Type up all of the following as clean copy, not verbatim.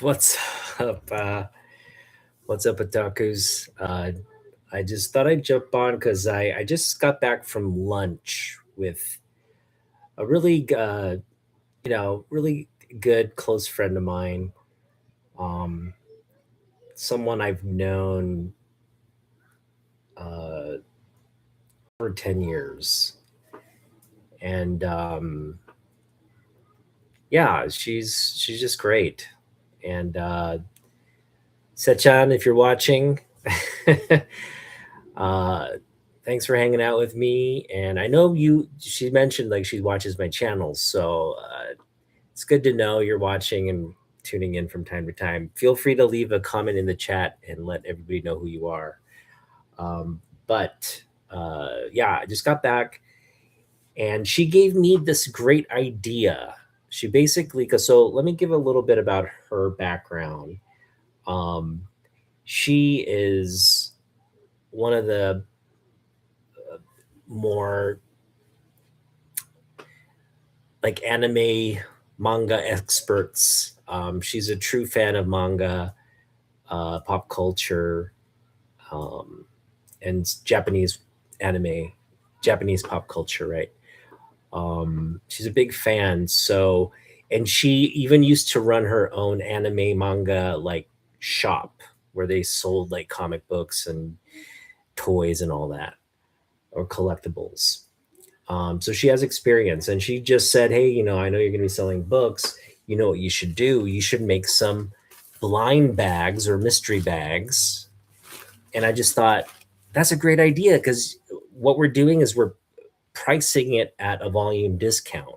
What's up? What's up, otakus? I just thought I'd jump on because I just got back from lunch with a really good close friend of mine. Um, Someone I've known uh, for 10 years. And yeah, she's just great. And Sechan, if you're watching, uh, thanks for hanging out with me. And I know she mentioned like she watches my channels. So it's good to know you're watching and tuning in from time to time. Feel free to leave a comment in the chat and let everybody know who you are. But yeah, I just got back and she gave me this great idea. She basically, cause so let me give a little bit about her background. Um, she is one of the more like anime manga experts. She's a true fan of manga, pop culture, um, and Japanese anime, Japanese pop culture, right? She's a big fan. So, and she even used to run her own anime manga like shop where they sold like comic books and toys and all that, or collectibles. So she has experience, and she just said, "Hey, I know you're going to be selling books. You know what you should do? You should make some blind bags or mystery bags." And I just thought that's a great idea because what we're doing is we're pricing it at a volume discount,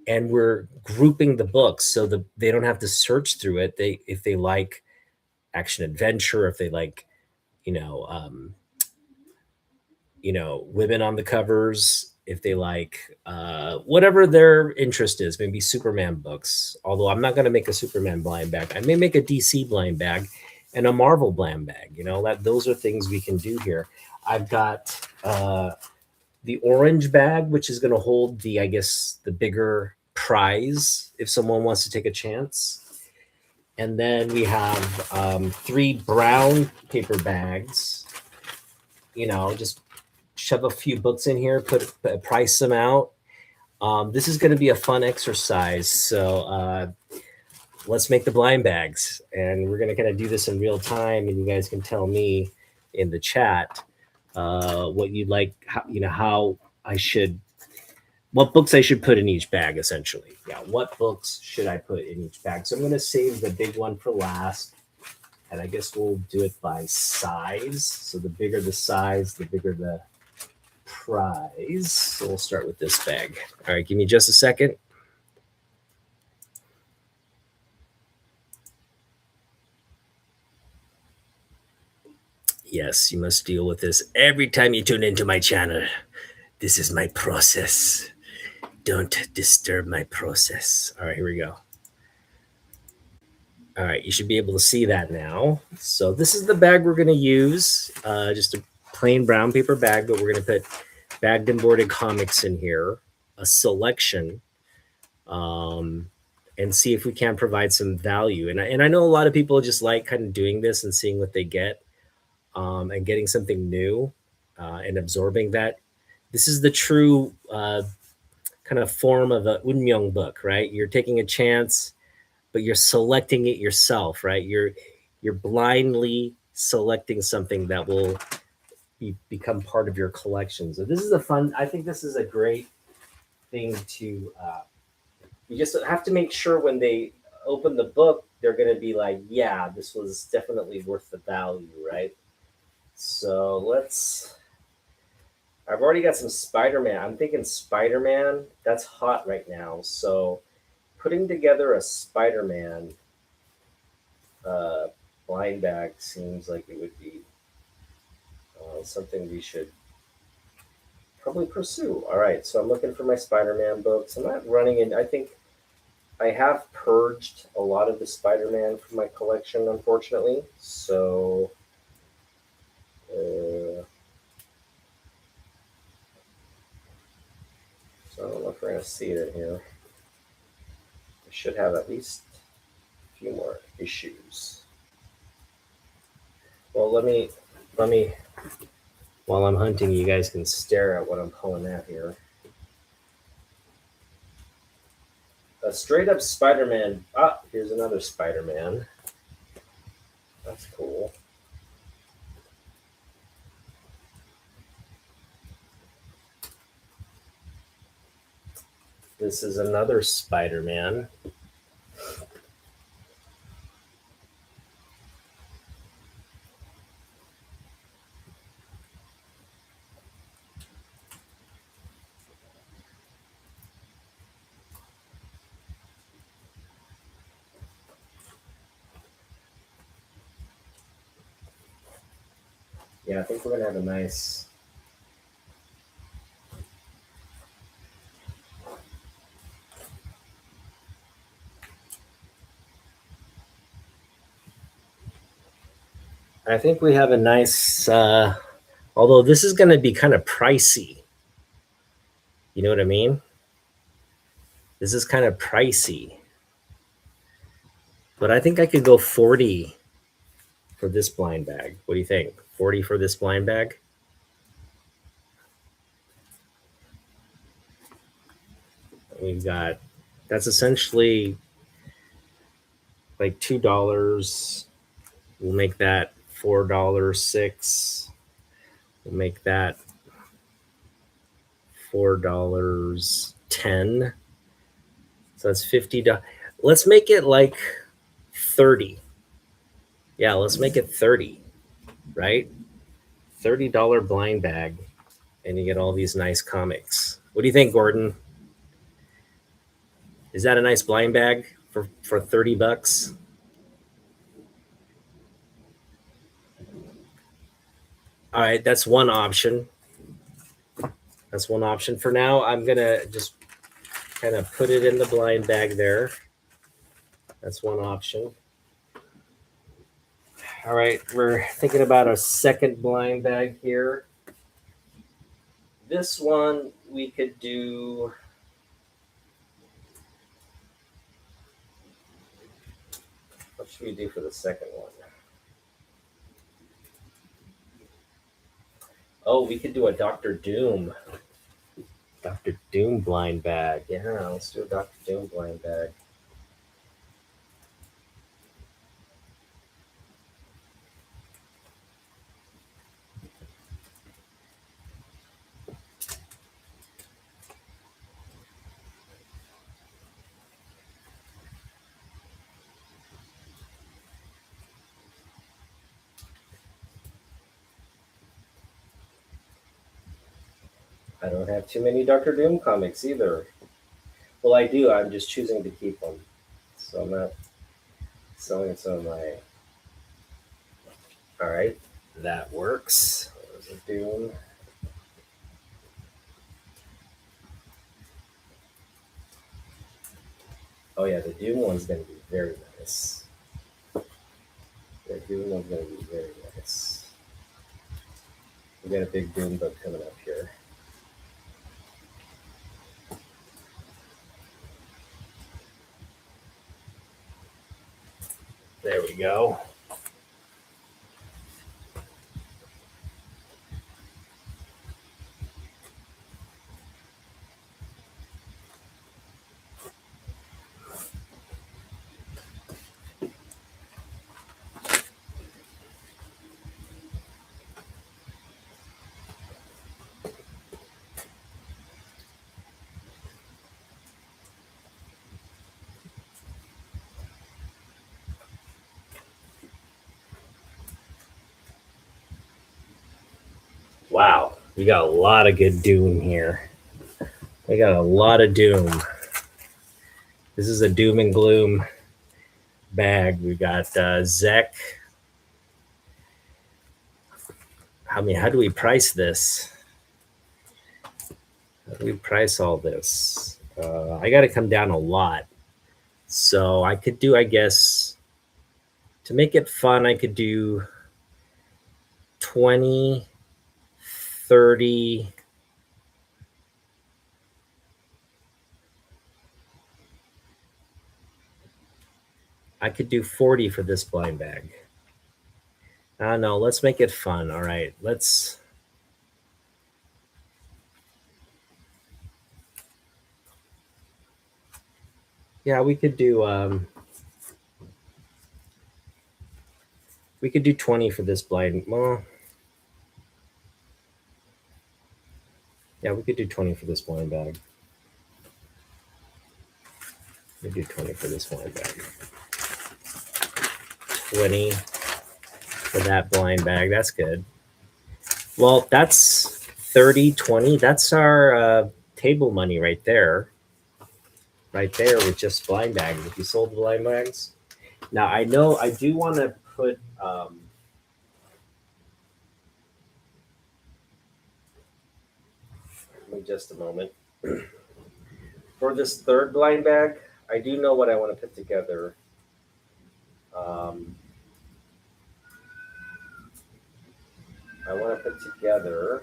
and we're grouping the books so that they don't have to search through it. They if they like action adventure, if they like, you know, um, women on the covers, if they like whatever their interest is, maybe Superman books. Although I'm not going to make a Superman blind bag, I may make a DC blind bag and a Marvel blind bag. That those are things we can do here. I've got the orange bag, which is going to hold the, I guess, the bigger prize if someone wants to take a chance. And then we have three brown paper bags. Just shove a few books in here, price them out. This is going to be a fun exercise. So let's make the blind bags, and we're going to kind of do this in real time, and you guys can tell me in the chat what you'd like, how I should, what books I should put in each bag, essentially. Yeah, what books should I put in each bag? So I'm going to save the big one for last, and I guess we'll do it by size. So the bigger the size, the bigger the prize. So we'll start with this bag. All right, give me just a second. Yes, you must deal with this every time you tune into my channel. This is my process. Don't disturb my process. All right, here we go. All right, you should be able to see that now. So this is the bag we're going to use. Just a plain brown paper bag, but we're going to put bagged and boarded comics in here, a selection, and see if we can provide some value. And I know a lot of people just like kind of doing this and seeing what they get, and getting something new, and absorbing that. This is the true kind of form of a unmyeong book, right? You're taking a chance, but you're selecting it yourself, right? You're blindly selecting something that will become part of your collection. So this is a fun. I think this is a great thing to. You just have to make sure when they open the book, they're going to be like, "Yeah, this was definitely worth the value," right? So let's. I've already got some Spider-Man. I'm thinking Spider-Man. That's hot right now. So putting together a Spider-Man uh, blind bag seems like it would be something we should probably pursue. All right, so I'm looking for my Spider-Man books. I'm not running in. I think I have purged a lot of the Spider-Man from my collection, unfortunately. So I don't know if we're gonna see it in here. I should have at least few more issues. Well, let me while I'm hunting, you guys can stare at what I'm pulling at here. A straight up Spider-Man. Ah, here's another Spider-Man. That's cool. This is another Spider-Man. Yeah, I think we're gonna have a nice. I think we have a nice. Although this is gonna be kind of pricey. You know what I mean? This is kind of pricey, but I think I could go 40 for this blind bag. What do you think? 40 for this blind bag? We've got that's essentially like $2. We'll make that $4.06. We'll make that $4.10. So that's $50. Let's make it like 30. Yeah, let's make it 30, right? $30 blind bag, and you get all these nice comics. What do you think, Gordon? Is that a nice blind bag for $30? All right, that's one option. That's one option. For now, I'm gonna just kind of put it in the blind bag there. That's one option. All right, we're thinking about a second blind bag here. This one we could do. What should we do for the second one? Oh, we could do a Doctor Doom. Doctor Doom blind bag. Yeah, let's do a Doctor Doom blind bag. I don't have too many Doctor Doom comics either. Well, I do. I'm just choosing to keep them. So I'm not selling some of my. All right, that works. There's a Doom. Oh yeah, the Doom one's gonna be very nice. The Doom one's gonna be very nice. We got a big Doom book coming up here. There we go. Wow, we got a lot of good Doom here. We got a lot of Doom. This is a Doom and Gloom bag. We got Zek. How do we price this? How do we price all this? I got to come down a lot. So I could do, I guess, to make it fun, I could do 20, 30. I could do 40 for this blind bag. No, let's make it fun. All right, let's. Yeah, we could do 20 for this blind. Well, yeah, we could do 20 for this blind bag. We do 20 for this blind bag. 20 for that blind bag. That's good. Well, that's 30, 20. That's our table money right there. Right there with just blind bags. If you sold the blind bags. Now, I know I do want to put, give me just a moment. For this third blind bag, I do know what I want to put together. Um, I want to put together.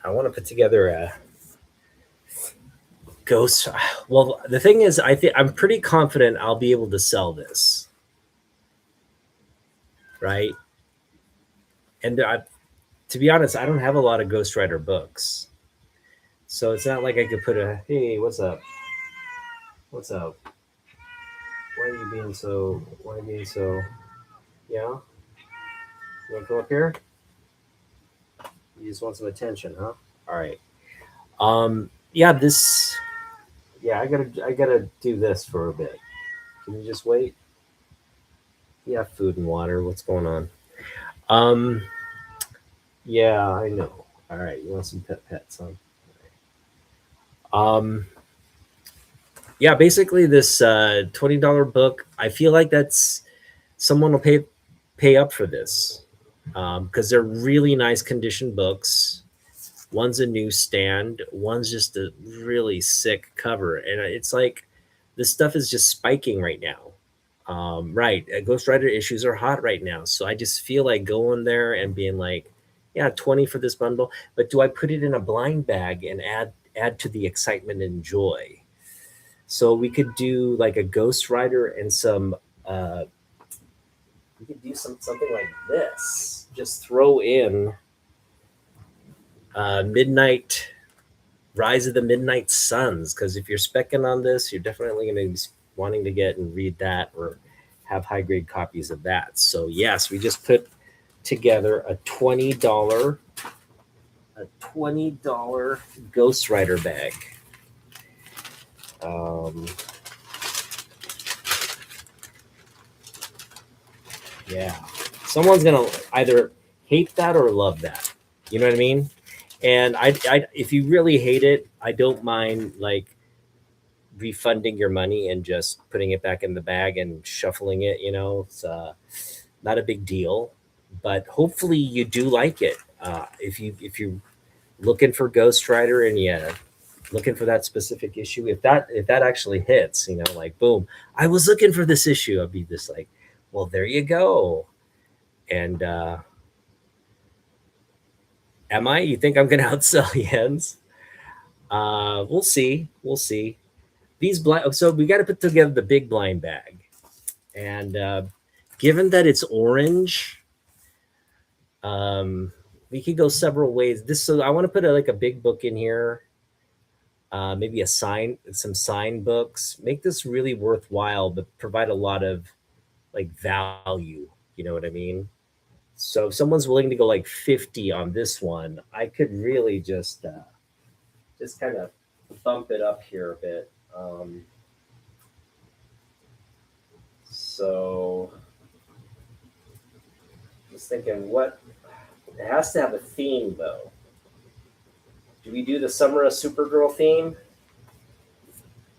I want to put together a ghost. Well, the thing is, I think I'm pretty confident I'll be able to sell this, right? And to be honest, I don't have a lot of Ghost Rider books, so it's not like I could put a hey, what's up? What's up? Why are you being so? Why are you being so? Yeah, you want to come up here? You just want some attention, huh? All right. Yeah, this. Yeah, I gotta do this for a bit. Can you just wait? Yeah, food and water. What's going on? Um, yeah, I know. All right, you want some pets, huh? Um, yeah, basically this $20 book. I feel like that's someone will pay up for this because they're really nice condition books. One's a newsstand, one's just a really sick cover, and it's like this stuff is just spiking right now. Right, Ghost Rider issues are hot right now, so I just feel like going there and being like, yeah, 20 for this bundle. But do I put it in a blind bag and add to the excitement and joy? So we could do like a Ghost Rider and some. We could do something like this. Just throw in Midnight Rise of the Midnight Suns, because if you're specking on this, you're definitely going to be wanting to get and read that or have high grade copies of that. So yes, we just put together a $20 Ghost Rider bag. Um, yeah, someone's gonna either hate that or love that. You know what I mean? And if you really hate it, I don't mind like refunding your money and just putting it back in the bag and shuffling it. It's not a big deal. But hopefully you do like it. If you're looking for Ghost Rider and yeah, looking for that specific issue, if that actually hits, like boom, I was looking for this issue. I'd be just like, well, there you go. And am I? You think I'm going to outsell Jens? We'll see. We'll see. These blind. So we got to put together the big blind bag, and given that it's orange, um, we could go several ways. So I want to put like a big book in here, maybe some sign books. Make this really worthwhile, but provide a lot of like value. You know what I mean? So if someone's willing to go like 50 on this one, I could really just kind of bump it up here a bit. So just thinking, what it has to have a theme though. Do we do the Summer of Supergirl theme?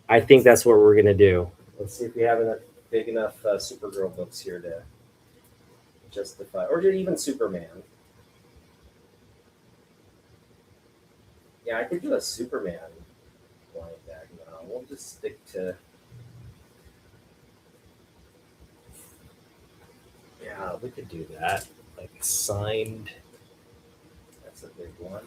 I think that's what we're gonna do. Let's see if we have enough big enough Supergirl books here to justify, or even Superman. Yeah, I could do a Superman blind bag now. We'll just stick to, yeah, we could do that. Like signed, that's a big one.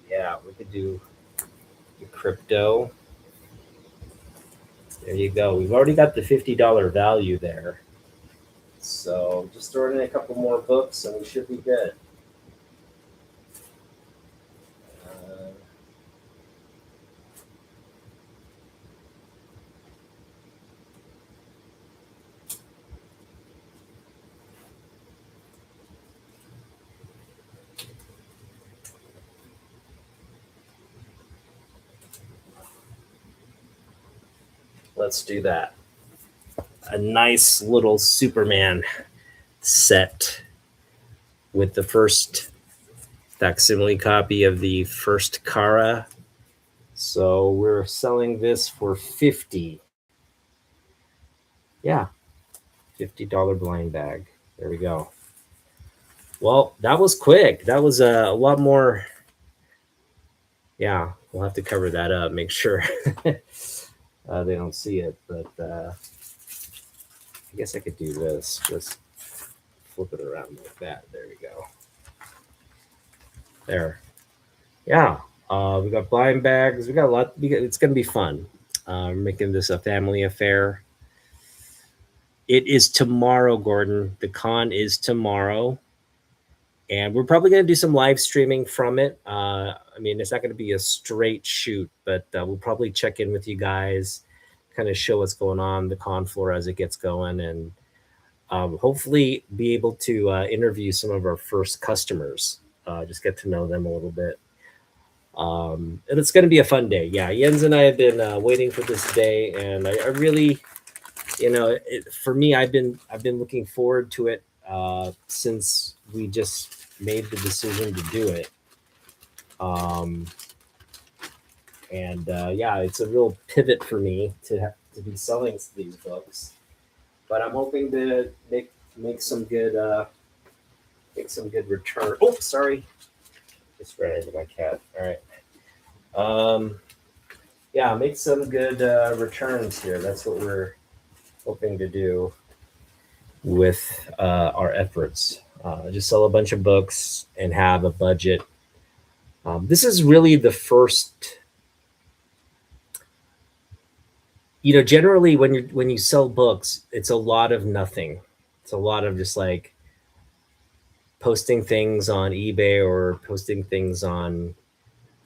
Yeah, we could do the crypto. There you go. We've already got the $50 value there. So just throw in a couple more books and we should be good. Uh, let's do that. A nice little Superman set with the first facsimile copy of the first Kara. So we're selling this for 50. Yeah, $50 blind bag. There we go. Well, that was quick. That was a lot more. Yeah, we'll have to cover that up. Make sure they don't see it. But I guess I could do this. Just flip it around like that. There we go. There. Yeah. We got blind bags. We got a lot. It's going to be fun. We're making this a family affair. It is tomorrow, Gordon. The con is tomorrow. And we're probably going to do some live streaming from it. I mean, it's not going to be a straight shoot, but we'll probably check in with you guys, kind of show what's going on the con floor as it gets going, and hopefully be able to interview some of our first customers, just get to know them a little bit. And it's going to be a fun day. Yeah, Jens and I have been waiting for this day, and I really, for me, I've been looking forward to it since we just made the decision to do it. Um, and yeah, it's a real pivot for me to be selling these books. But I'm hoping to make some good return. Oh, sorry, just ran into my cat. All right. Um, yeah, make some good returns here. That's what we're hoping to do with our efforts. Just sell a bunch of books and have a budget. This is really the first. Generally when you sell books, it's a lot of nothing. It's a lot of just like posting things on eBay or posting things on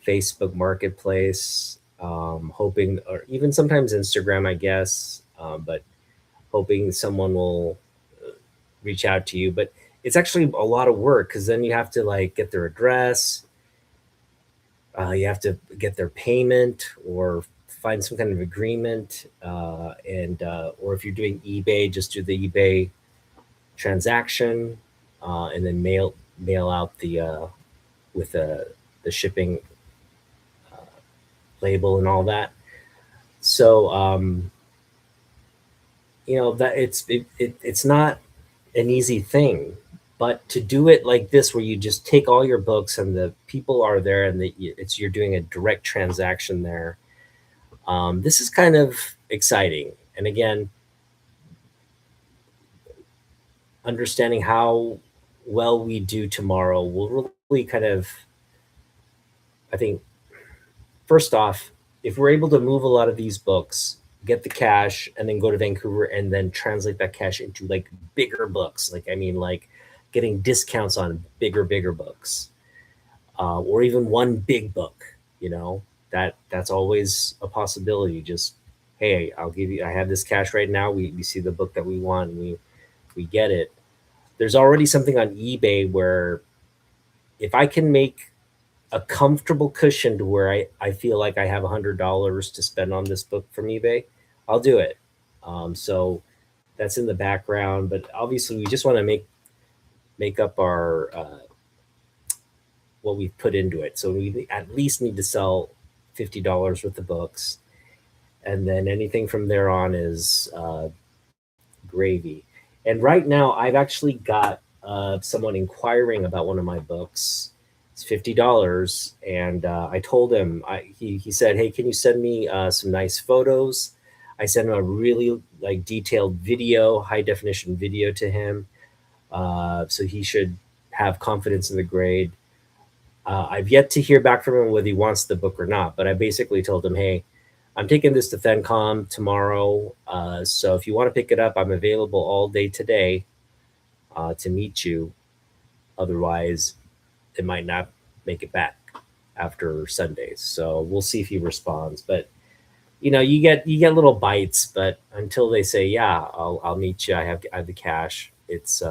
Facebook Marketplace, hoping, or even sometimes Instagram, I guess, but hoping someone will reach out to you. But it's actually a lot of work because then you have to like get their address, you have to get their payment or find some kind of agreement, and or if you're doing eBay, just do the eBay transaction, and then mail out with the shipping label and all that. So that it's not an easy thing, but to do it like this, where you just take all your books and the people are there, and you're doing a direct transaction there. This is kind of exciting, and again, understanding how well we do tomorrow will really kind of, I think, first off, if we're able to move a lot of these books, get the cash, and then go to Vancouver and then translate that cash into like bigger books, like I mean, like getting discounts on bigger books, or even one big book, that's always a possibility. Just, hey, I have this cash right now. We see the book that we want, and we get it. There's already something on eBay where if I can make a comfortable cushion to where I feel like I have $100 to spend on this book from eBay, I'll do it. So that's in the background, but obviously we just want to make up our what we've put into it. So we at least need to sell $50 worth of books, and then anything from there on is gravy. And right now, I've actually got someone inquiring about one of my books. It's $50, and I told him. He said, "Hey, can you send me some nice photos?" I sent him a really like detailed video, high definition video to him, so he should have confidence in the grade. I've yet to hear back from him whether he wants the book or not, but I basically told him, "Hey, I'm taking this to Fencon tomorrow. So if you want to pick it up, I'm available all day today to meet you. Otherwise, it might not make it back after Sundays. So we'll see if he responds. But you get little bites, but until they say, yeah, I'll meet you. I have the cash. It's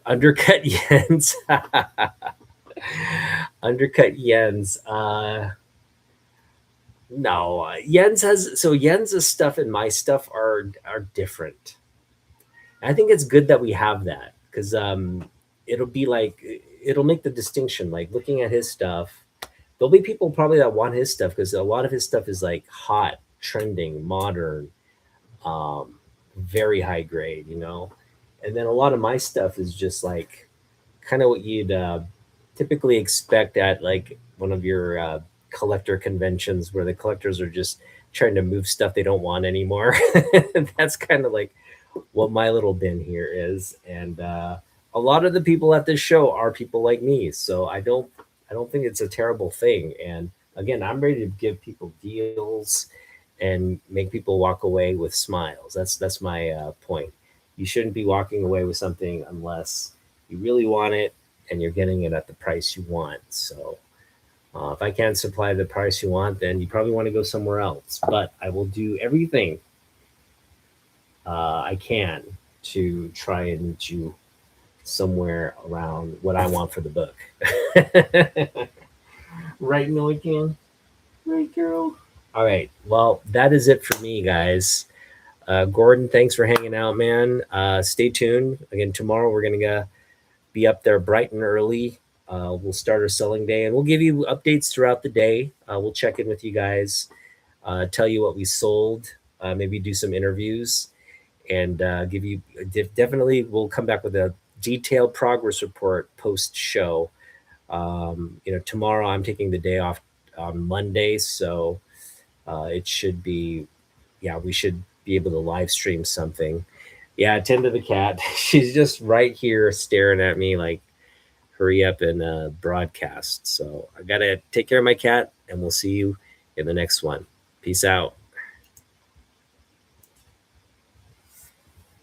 undercut yens, undercut yens. No, Jens's stuff and my stuff are different. I think it's good that we have that because it'll be like it'll make the distinction. Like looking at his stuff, there'll be people probably that want his stuff because a lot of his stuff is like hot, trending, modern, um, very high grade, and then a lot of my stuff is just like kind of what you'd typically expect at like one of your collector conventions where the collectors are just trying to move stuff they don't want anymore. That's kind of like what my little bin here is, and a lot of the people at this show are people like me, so I don't think it's a terrible thing. And again, I'm ready to give people deals and make people walk away with smiles. That's my point. You shouldn't be walking away with something unless you really want it and you're getting it at the price you want. So if I can't supply the price you want, then you probably want to go somewhere else. But I will do everything I can to try and meet you somewhere around what I want for the book. Right, Noah can? Right, girl? All right. Well, that is it for me, guys. Gordon, thanks for hanging out, man. Stay tuned. Again, tomorrow we're going to be up there bright and early. We'll start our selling day and we'll give you updates throughout the day. We'll check in with you guys, tell you what we sold, maybe do some interviews, and give you definitely we'll come back with a detailed progress report post show. Tomorrow I'm taking the day off on Monday, so it should be, yeah, we should be able to live stream something. Yeah, attend to the cat. She's just right here staring at me like, hurry up and broadcast. So I got to take care of my cat, and we'll see you in the next one. Peace out.